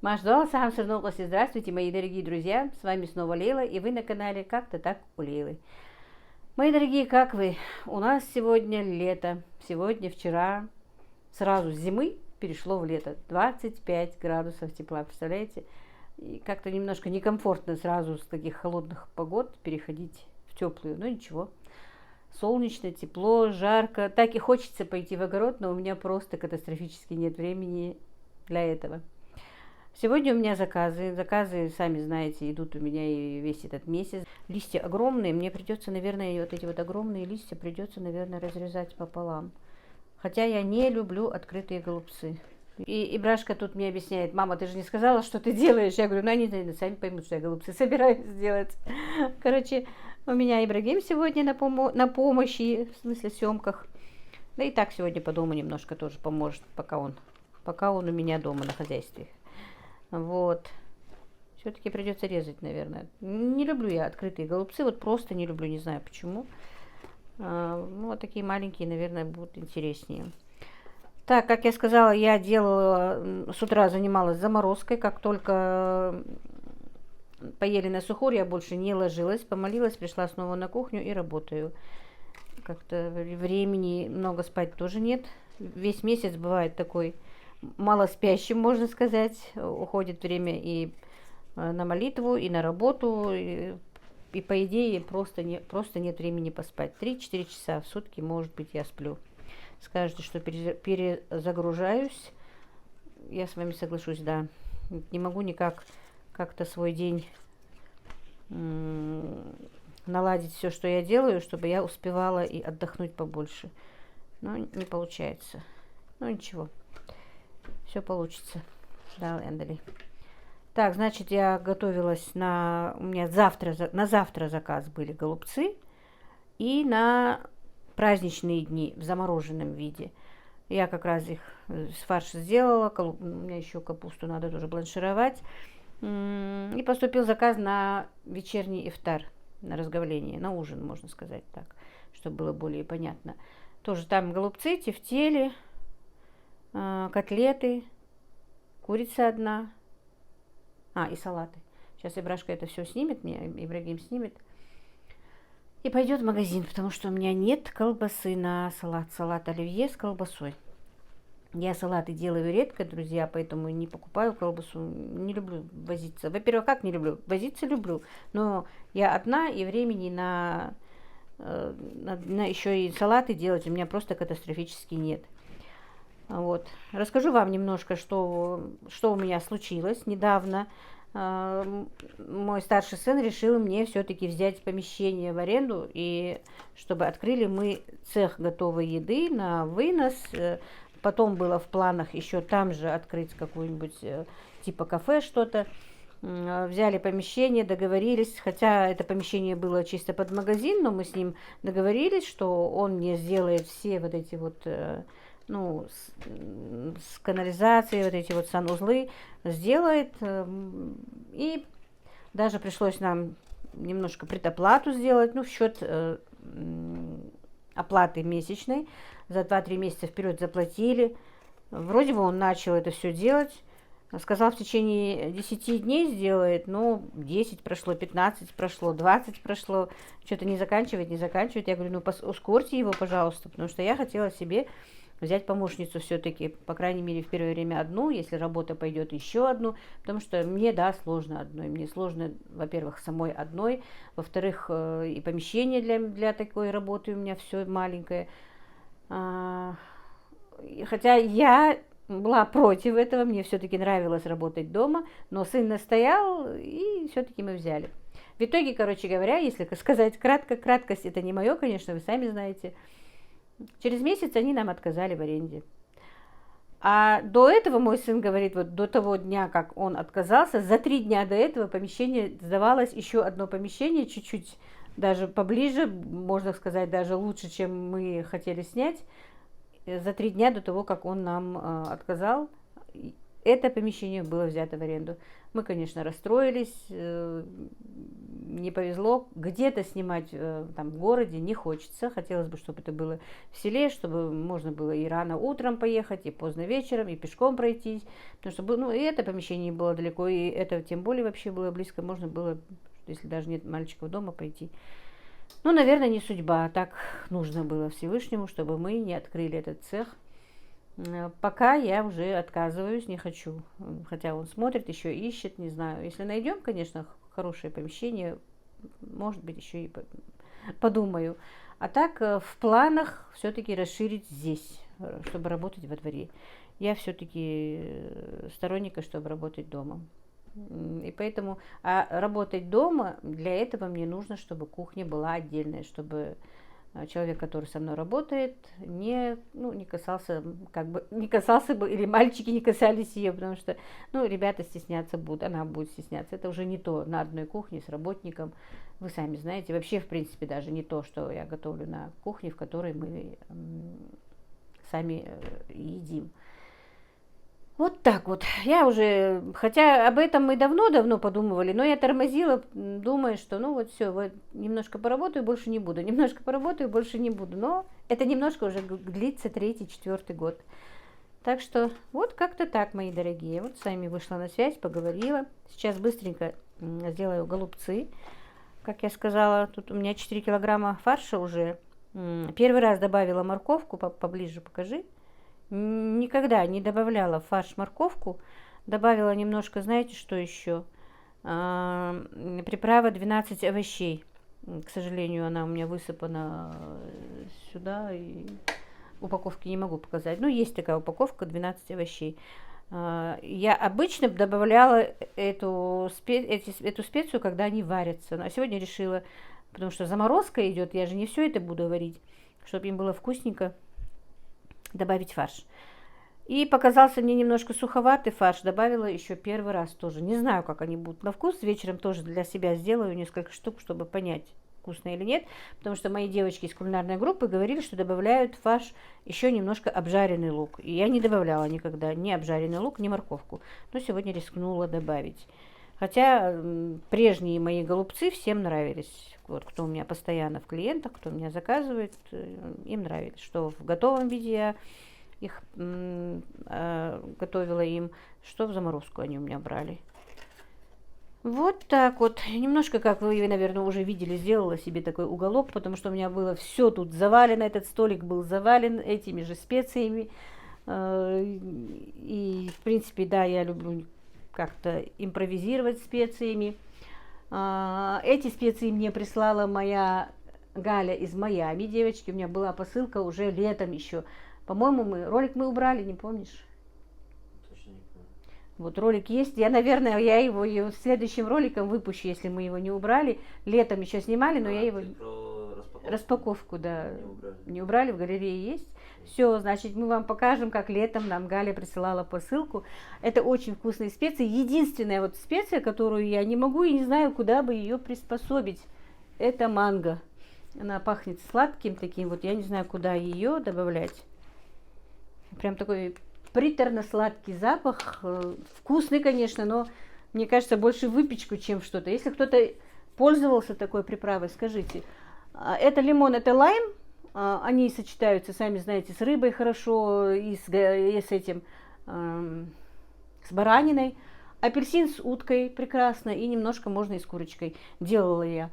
Машдала сам вернулась. Здравствуйте, мои дорогие друзья. С вами снова Лейла, и вы на канале Как-то так у Лейлы. Мои дорогие, как вы? У нас сегодня лето. Сегодня, вчера, сразу с зимы перешло в лето. 25 градусов тепла, представляете? И как-то немножко некомфортно сразу с таких холодных погод переходить в теплую. Но ничего. Солнечно, тепло, жарко. Так и хочется пойти в огород, но у меня просто катастрофически нет времени для этого. Сегодня у меня заказы. Заказы, сами знаете, идут у меня и весь этот месяц. Листья огромные. Мне придется, наверное, вот эти вот огромные листья придется, наверное, разрезать пополам. Хотя я не люблю открытые голубцы. И Брашка тут мне объясняет: мама, ты же не сказала, что ты делаешь? Я говорю, ну они сами поймут, что я голубцы собираюсь сделать. Короче, у меня Ибрагим сегодня на помощи, в смысле съемках. Да и так сегодня по дому немножко тоже поможет, пока он у меня дома на хозяйстве. Вот. Все-таки придется резать, наверное. Не люблю я открытые голубцы, вот просто не люблю, не знаю почему. Ну, вот такие маленькие, наверное, будут интереснее. Так, как я сказала, я делала, с утра занималась заморозкой. Как только поели на сухарь, я больше не ложилась, помолилась, пришла снова на кухню и работаю. Как-то времени много спать тоже нет. Весь месяц бывает такой мало спящим, можно сказать. Уходит время и на молитву, и на работу, и по идее просто нет времени поспать. 3-4 часа в сутки, может быть, я сплю. Скажете, что перезагружаюсь. Я с вами соглашусь, да. Не могу никак как-то свой день наладить все, что я делаю, чтобы я успевала и отдохнуть побольше. Но не получается. Ну ничего. Все получится. Да, Эндали. Так, значит, я готовилась у меня на завтра заказ были голубцы. И на праздничные дни в замороженном виде. Я как раз их с фарша сделала. У меня еще капусту надо тоже бланшировать. И поступил заказ на вечерний ифтар, на разговление, на ужин, можно сказать так, чтобы было более понятно. Тоже там голубцы, тефтели, котлеты, курица одна, и салаты. Сейчас Ибрашка это все снимет, мне Ибрагим снимет. И пойдет в магазин, потому что у меня нет колбасы на салат. Салат оливье с колбасой. Я салаты делаю редко, друзья, поэтому не покупаю колбасу. Не люблю возиться. Во-первых, как не люблю? Возиться люблю. Но я одна, и времени на еще и салаты делать у меня просто катастрофически нет. Вот. Расскажу вам немножко, что у меня случилось недавно. Мой старший сын решил мне все-таки взять помещение в аренду, и чтобы открыли мы цех готовой еды на вынос. Потом было в планах еще там же открыть какую-нибудь типа кафе что-то. Взяли помещение, договорились, хотя это помещение было чисто под магазин, но мы с ним договорились, что он мне сделает все вот эти вот с канализацией, вот эти вот санузлы сделает. И даже пришлось нам немножко предоплату сделать, в счет оплаты месячной. За 2-3 месяца вперед заплатили. Вроде бы он начал это все делать. Сказал, в течение 10 дней сделает, но 10 прошло, 15 прошло, 20 прошло. Что-то не заканчивает. Я говорю, ускорьте его, пожалуйста, потому что я хотела себе взять помощницу все-таки, по крайней мере, в первое время одну, если работа пойдет, еще одну, потому что мне, сложно одной. Мне сложно, во-первых, самой одной, во-вторых, и помещение для такой работы у меня все маленькое. Хотя я была против этого, мне все-таки нравилось работать дома, но сын настоял, и все-таки мы взяли. В итоге, короче говоря, если сказать краткость это не мое, конечно, вы сами знаете. Через месяц они нам отказали в аренде. А до этого мой сын говорит, вот до того дня, как он отказался, за 3 дня до этого помещение сдавалось, еще одно помещение, чуть-чуть даже поближе, можно сказать, даже лучше, чем мы хотели снять. За 3 дня до того, как он нам отказал, это помещение было взято в аренду. Мы, конечно, расстроились, не повезло. Где-то снимать там в городе не хочется. Хотелось бы, чтобы это было в селе, чтобы можно было и рано утром поехать, и поздно вечером, и пешком пройтись. Потому что ну, и это помещение было далеко, и это тем более вообще было близко. Можно было, если даже нет мальчиков дома, пойти. Ну, наверное, не судьба. Так нужно было Всевышнему, чтобы мы не открыли этот цех. Пока я уже отказываюсь, не хочу. Хотя он смотрит, еще ищет, не знаю. Если найдем, конечно, хорошее помещение, может быть, еще и подумаю. А так в планах все-таки расширить здесь, чтобы работать во дворе. Я все-таки сторонника, чтобы работать дома. И поэтому, работать дома, для этого мне нужно, чтобы кухня была отдельная, чтобы человек, который со мной работает, не касался, не касался бы, или мальчики не касались ее, потому что, ребята стесняться будут, она будет стесняться. Это уже не то на одной кухне с работником, вы сами знаете. Вообще, в принципе, даже не то, что я готовлю на кухне, в которой мы сами едим. Вот так вот. Я уже, хотя об этом мы давно-давно подумывали, но я тормозила, думая, что все, вот немножко поработаю, больше не буду. Немножко поработаю, больше не буду. Но это немножко уже длится 3-4 год. Так что вот как-то так, мои дорогие. Вот с вами вышла на связь, поговорила. Сейчас быстренько сделаю голубцы. Как я сказала, тут у меня 4 килограмма фарша уже. Первый раз добавила морковку, поближе покажи. Никогда не добавляла в фарш морковку. Добавила немножко, знаете, что еще? Приправа 12 овощей. К сожалению, она у меня высыпана сюда. И упаковки не могу показать. Есть такая упаковка 12 овощей. Я обычно добавляла эту специю, когда они варятся. А сегодня решила, потому что заморозка идет, я же не все это буду варить, чтобы им было вкусненько, добавить фарш. И показался мне немножко суховатый фарш. Добавила еще первый раз тоже. Не знаю, как они будут на вкус. Вечером тоже для себя сделаю несколько штук, чтобы понять, вкусно или нет. Потому что мои девочки из кулинарной группы говорили, что добавляют в фарш еще немножко обжаренный лук. И я не добавляла никогда ни обжаренный лук, ни морковку. Но сегодня рискнула добавить. Хотя прежние мои голубцы всем нравились. Вот, кто у меня постоянно в клиентах, кто меня заказывает, им нравились. Что в готовом виде я их готовила им, что в заморозку они у меня брали. Вот так вот. Немножко, как вы, наверное, уже видели, сделала себе такой уголок, потому что у меня было все тут завалено. Этот столик был завален этими же специями. И, в принципе, да, я люблю как-то импровизировать специями. Эти специи мне прислала моя Галя из Майами, девочки. У меня была посылка уже летом еще. По-моему, ролик мы убрали, не помнишь? Точно не помню. Вот ролик есть. Наверное, я его следующим роликом выпущу, если мы его не убрали. Летом еще снимали, но я его... Распаковку, да. Не убрали, в галерее есть. Все, значит, мы вам покажем, как летом нам Галя присылала посылку. Это очень вкусные специи. Единственная вот специя, которую я не могу и не знаю, куда бы ее приспособить, это манго. Она пахнет сладким таким, вот я не знаю, куда ее добавлять. Прям такой приторно-сладкий запах. Вкусный, конечно, но мне кажется, больше выпечку, чем что-то. Если кто-то пользовался такой приправой, скажите. Это лимон, это лайм. Они сочетаются, сами знаете, с рыбой хорошо и с этим, с бараниной. Апельсин с уткой прекрасно, и немножко можно и с курочкой. Делала я,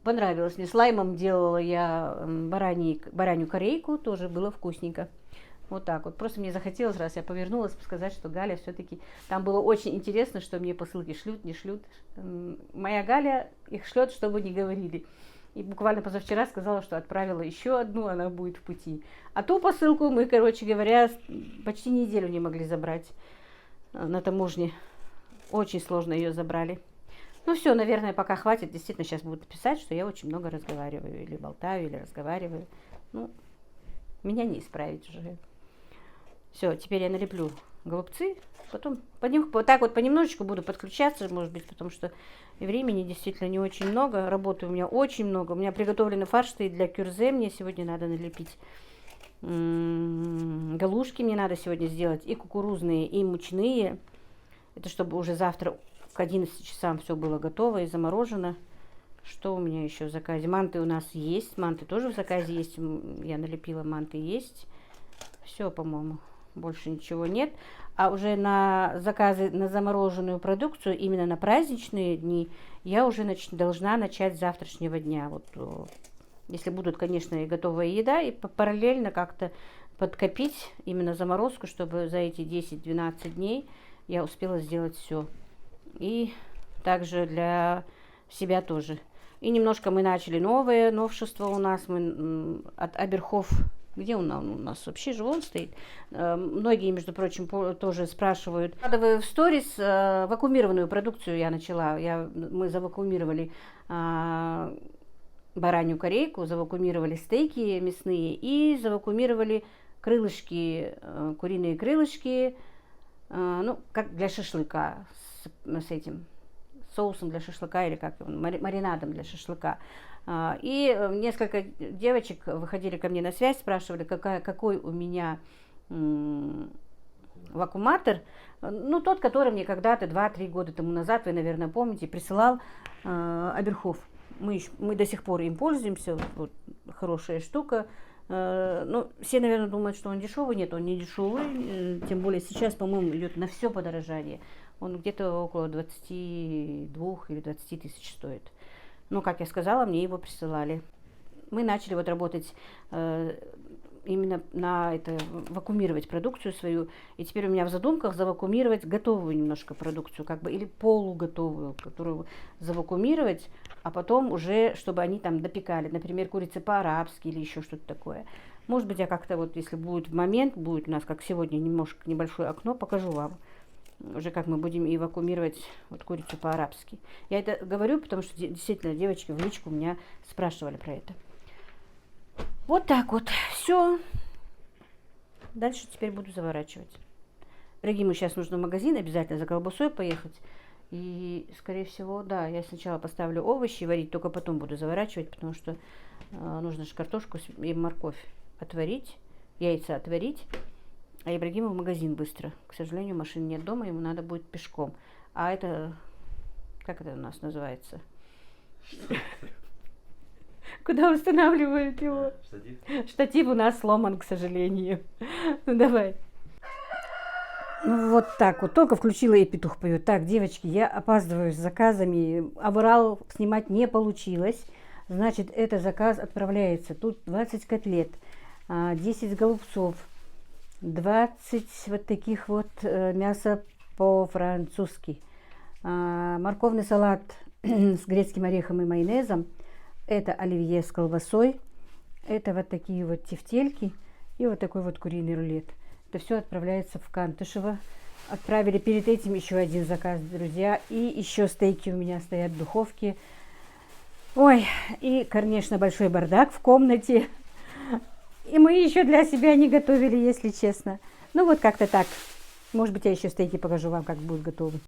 понравилось мне. С лаймом делала я баранью корейку, тоже было вкусненько. Вот так вот. Просто мне захотелось, раз я повернулась, сказать, что Галя все-таки... Там было очень интересно, что мне посылки шлют, не шлют. Моя Галя их шлет, чтобы не говорили. И буквально позавчера сказала, что отправила еще одну, она будет в пути. А ту посылку мы, короче говоря, почти неделю не могли забрать на таможне. Очень сложно ее забрали. Ну все, наверное, пока хватит. Действительно, сейчас будут писать, что я очень много разговариваю. Или болтаю, или разговариваю. Меня не исправить уже. Все, теперь я налеплю голубцы. Потом вот так вот понемножечку буду подключаться, может быть, потому что времени действительно не очень много. Работы у меня очень много. У меня приготовленный фарш стоит для кюрзе. Мне сегодня надо налепить. Галушки мне надо сегодня сделать. И кукурузные, и мучные. Это чтобы уже завтра к 11 часам все было готово и заморожено. Что у меня еще в заказе? Манты у нас есть, манты тоже в заказе есть. Я налепила, манты есть. Все, по-моему, больше ничего нет. А уже на заказы на замороженную продукцию, именно на праздничные дни, я уже должна начать с завтрашнего дня. Вот, если будут, конечно, и готовая еда, и параллельно как-то подкопить именно заморозку, чтобы за эти 10-12 дней я успела сделать все. И также для себя тоже. И немножко мы начали новое новшество у нас. Мы от Аберхоф. Где он у нас вообще же он стоит? Многие, между прочим, тоже спрашивают. В сторис вакуумированную продукцию я начала. Мы завакуумировали баранью корейку, завакуумировали стейки мясные и завакуумировали крылышки, куриные крылышки, ну, как для шашлыка с этим соусом для шашлыка или как маринадом для шашлыка. И несколько девочек выходили ко мне на связь, спрашивали, какой у меня вакууматор. Ну, тот, который мне когда-то 2-3 года тому назад, вы, наверное, помните, присылал Аберхоф. Мы до сих пор им пользуемся, вот, хорошая штука. Ну, все, наверное, думают, что он дешевый. Нет, он не дешевый, тем более сейчас, по-моему, идет на все подорожание. Он где-то около 22 или 20 тысяч стоит. Ну, как я сказала, мне его присылали. Мы начали вот работать именно на это, вакуумировать продукцию свою. И теперь у меня в задумках завакуумировать готовую немножко продукцию, как бы, или полуготовую, которую завакуумировать, а потом уже, чтобы они там допекали. Например, курица по-арабски или еще что-то такое. Может быть, я как-то вот, если будет момент, будет у нас, как сегодня, немножко небольшое окно, покажу вам. Уже как мы будем и вакуумировать вот курицу по-арабски. Я это говорю, потому что действительно девочки в личку меня спрашивали про это. Вот так вот. Все. Дальше теперь буду заворачивать. Региму сейчас нужно в магазин обязательно за колбасой поехать. И, скорее всего, да, я сначала поставлю овощи варить, только потом буду заворачивать, потому что нужно же картошку и морковь отварить, яйца отварить. А Ибрагиму в магазин быстро. К сожалению, машины нет дома, ему надо будет пешком. А это, как это у нас называется? Куда устанавливают его? Штатив? Штатив у нас сломан, к сожалению. Ну, давай. Ну, вот так вот. Только включила, и петух поет. Так, девочки, я опаздываю с заказами. Аврал снимать не получилось. Значит, этот заказ отправляется. Тут 20 котлет, 10 голубцов, 20 вот таких вот мяса по-французски, морковный салат с грецким орехом и майонезом, это оливье с колбасой, это вот такие вот тефтельки и вот такой вот куриный рулет. Это все отправляется в Кантышево. Отправили перед этим еще один заказ, друзья, и еще стейки у меня стоят в духовке. Ой, и, конечно, большой бардак в комнате. И мы еще для себя не готовили, если честно. Ну вот как-то так. Может быть, я еще стейки покажу вам, как будут готовы.